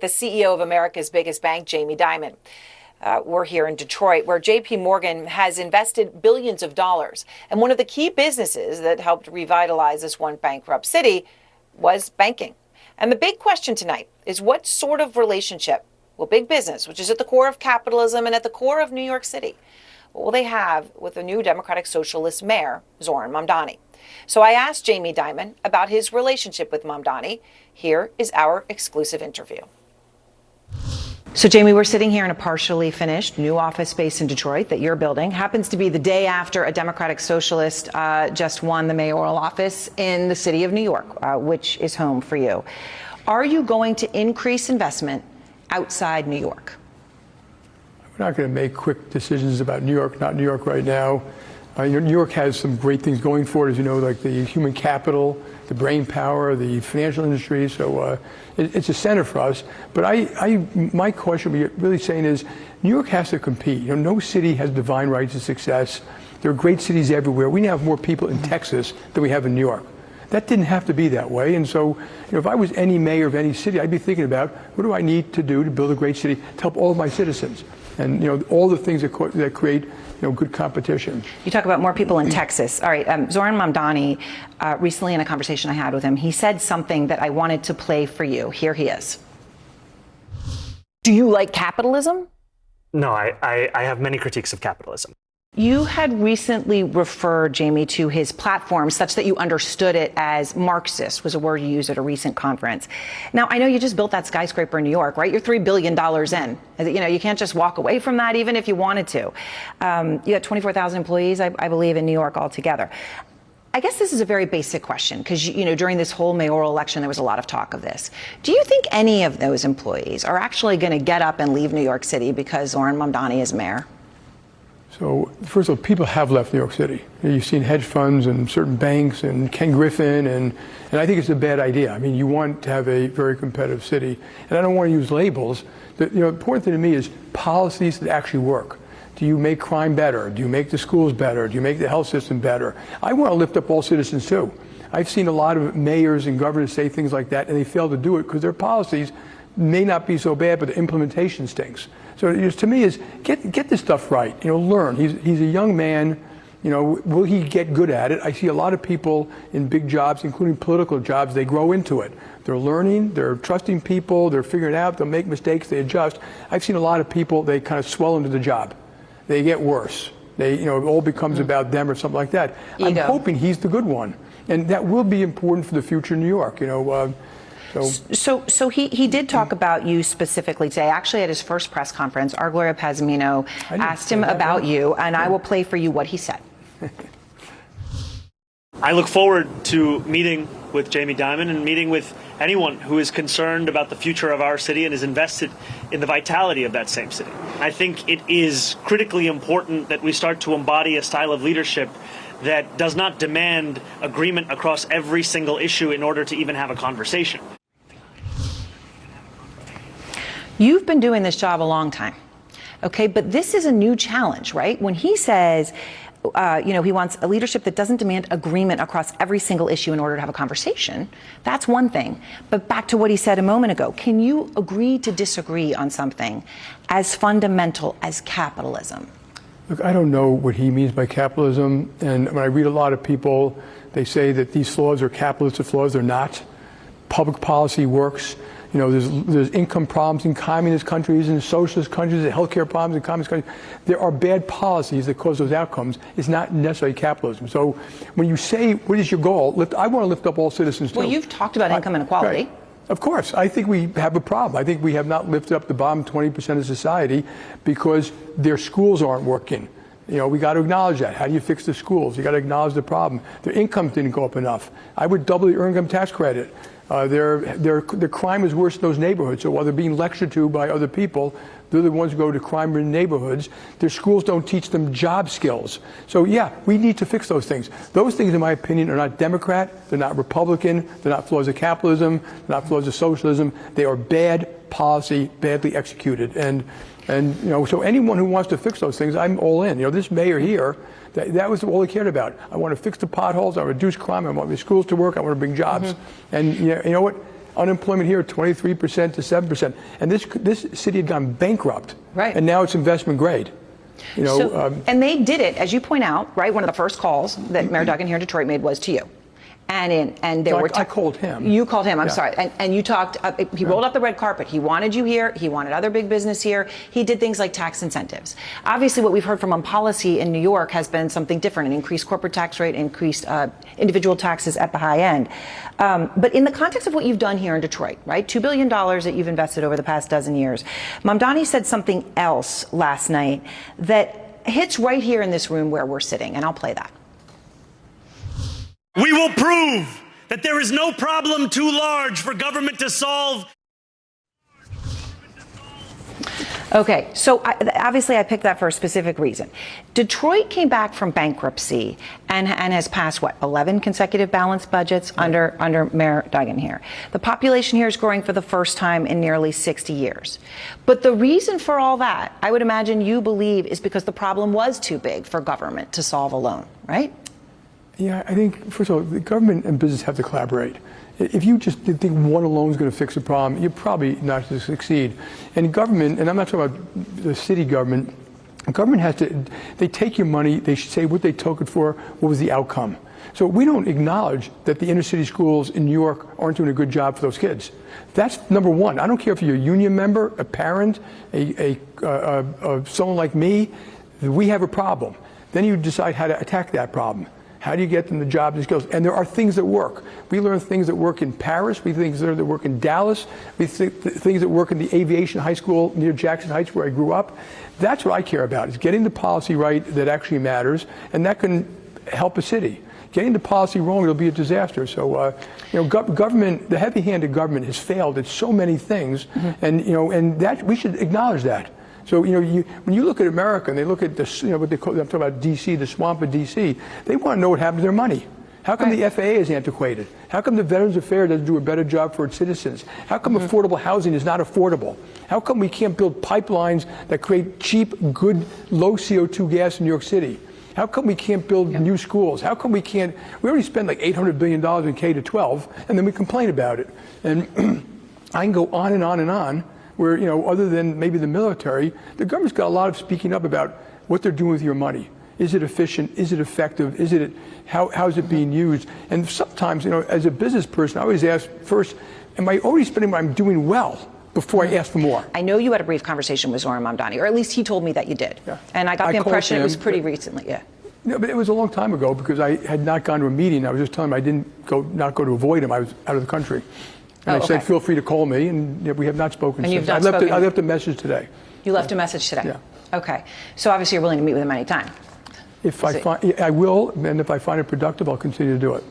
The CEO of America's biggest bank, Jamie Dimon. We're here in Detroit, where JP Morgan has invested billions of dollars. And one of the key businesses that helped revitalize this one bankrupt city was banking. And the big question tonight is, what sort of relationship will big business, which is at the core of capitalism and at the core of New York City, what will they have with the new Democratic Socialist mayor, Zohran Mamdani? So I asked Jamie Dimon about his relationship with Mamdani. Here is our exclusive interview. So, Jamie, we're sitting here in a partially finished new office space in Detroit that you're building. Happens to be the day after a Democratic Socialist just won the mayoral office in the city of New York, which is home for you. Are you going to increase investment outside New York? We're not going to make quick decisions about New York, not New York right now. New York has some great things going for it, as you know, like the human capital, the brain power, the financial industry. So it's a center for us. But my question would be really saying is, New York has to compete. You know, no city has divine right to success. There are great cities everywhere. We now have more people in Texas than we have in New York. That didn't have to be that way. And so, you know, if I was any mayor of any city, I'd be thinking about, what do I need to do to build a great city to help all of my citizens? And, you know, all the things that create, you know, good competition. You talk about more people in Texas. All right, Zohran Mamdani, recently in a conversation I had with him, he said something that I wanted to play for you. Here he is. Do you like capitalism? No, I have many critiques of capitalism. You had recently referred, Jamie, to his platform such that you understood it as Marxist, was a word you used at a recent conference. Now, I know you just built that skyscraper in New York, right? You're $3 billion in. You know, you can't just walk away from that even if you wanted to. You got 24,000 employees, I believe, in New York altogether. I guess this is a very basic question because, you know, during this whole mayoral election, there was a lot of talk of this. Do you think any of those employees are actually going to get up and leave New York City because Zohran Mamdani is mayor? So, first of all, people have left New York City. You've seen hedge funds and certain banks and Ken Griffin, and I think it's a bad idea. I mean, you want to have a very competitive city. And I don't want to use labels. The important thing to me is policies that actually work. Do you make crime better? Do you make the schools better? Do you make the health system better? I want to lift up all citizens, too. I've seen a lot of mayors and governors say things like that, and they fail to do it because their policies may not be so bad, but the implementation stinks. So to me is get this stuff right. You know, learn. He's a young man. You know, will he get good at it? I see a lot of people in big jobs, including political jobs. They grow into it. They're learning. They're trusting people. They're figuring it out. They'll make mistakes. They adjust. I've seen a lot of people. They kind of swell into the job. They get worse. It all becomes about them or something like that. I'm hoping he's the good one, and that will be important for the future of New York. You know. So he did talk about you specifically today. Actually, at his first press conference, our Gloria Pazmino asked him about you, and I will play for you what he said. I look forward to meeting with Jamie Dimon and meeting with anyone who is concerned about the future of our city and is invested in the vitality of that same city. I think it is critically important that we start to embody a style of leadership that does not demand agreement across every single issue in order to even have a conversation. You've been doing this job a long time, okay? But this is a new challenge, right? When he says, he wants a leadership that doesn't demand agreement across every single issue in order to have a conversation, that's one thing. But back to what he said a moment ago, can you agree to disagree on something as fundamental as capitalism? Look, I don't know what he means by capitalism. And when I read a lot of people, they say that these flaws are capitalist flaws. They're not. Public policy works. You know, there's income problems in communist countries and socialist countries, and healthcare problems in communist countries. There are bad policies that cause those outcomes. It's not necessarily capitalism. So when you say, what is your goal? I want to lift up all citizens, too. Well, you've talked about income inequality. Right. Of course. I think we have a problem. I think we have not lifted up the bottom 20% of society because their schools aren't working. You know, we got to acknowledge that. How do you fix the schools? You got to acknowledge the problem. Their incomes didn't go up enough. I would double the earned income tax credit. Their crime is worse in those neighborhoods. So while they're being lectured to by other people, they're the ones who go to crime-ridden neighborhoods. Their schools don't teach them job skills. So yeah, we need to fix those things. Those things, in my opinion, are not Democrat. They're not Republican. They're not flaws of capitalism. They're not flaws of socialism. They are bad policy, badly executed. And so anyone who wants to fix those things, I'm all in. You know, this mayor here, that was all he cared about. I want to fix the potholes. I want to reduce crime. I want the schools to work. I want to bring jobs. And you know what? Unemployment here 23% to 7%, and this city had gone bankrupt, right? And now it's investment grade. You know, and they did it, as you point out, right? One of the first calls that Mayor Duggan here in Detroit made was to you. And there were I called him. You called him. I'm Yeah. sorry. And you talked. He rolled out the red carpet. He wanted you here. He wanted other big business here. He did things like tax incentives. Obviously, what we've heard from on policy in New York has been something different: an increased corporate tax rate, increased individual taxes at the high end. But in the context of what you've done here in Detroit, right? $2 billion that you've invested over the past dozen years. Mamdani said something else last night that hits right here in this room where we're sitting, and I'll play that. We will prove that there is no problem too large for government to solve. Okay, so obviously I picked that for a specific reason. Detroit came back from bankruptcy and has passed, 11 consecutive balanced budgets under Mayor Duggan here. The population here is growing for the first time in nearly 60 years. But the reason for all that, I would imagine you believe, is because the problem was too big for government to solve alone, right? Yeah, I think, first of all, the government and business have to collaborate. If you just think one alone is going to fix the problem, you're probably not going to succeed. And government, and I'm not talking about the city government, government has to, they take your money, they should say what they took it for, what was the outcome. So we don't acknowledge that the inner city schools in New York aren't doing a good job for those kids. That's number one. I don't care if you're a union member, a parent, someone like me, we have a problem. Then you decide how to attack that problem. How do you get them the jobs and skills? And there are things that work. We learn things that work in Paris. We think things that work in Dallas. We think things that work in the aviation high school near Jackson Heights, where I grew up. That's what I care about, is getting the policy right that actually matters, and that can help a city. Getting the policy wrong, it'll be a disaster. So, government, the heavy-handed government has failed at so many things, and that we should acknowledge that. So, when you look at America and they look at this, what they call, I'm talking about D.C., the swamp of D.C., they want to know what happened to their money. How come the FAA is antiquated? How come the Veterans Affairs doesn't do a better job for its citizens? How come affordable housing is not affordable? How come we can't build pipelines that create cheap, good, low CO2 gas in New York City? How come we can't build new schools? How come we already spend like $800 billion in K-12, and then we complain about it. And I can go on and on and on, where, other than maybe the military, the government's got a lot of speaking up about what they're doing with your money. Is it efficient? Is it effective? How is it being used? And sometimes, as a business person, I always ask first, am I already spending what I'm doing well before I ask for more? I know you had a brief conversation with Zoran Mamdani, or at least he told me that you did. Yeah. And I got the impression it was pretty recently, yeah. No, but it was a long time ago, because I had not gone to a meeting. I was just telling him I didn't not go to avoid him. I was out of the country. And I said, feel free to call me, and we have not spoken and since. You've not spoken. I left a message today. You left a message today? Yeah. Okay. So obviously you're willing to meet with him anytime. I will, and if I find it productive, I'll continue to do it.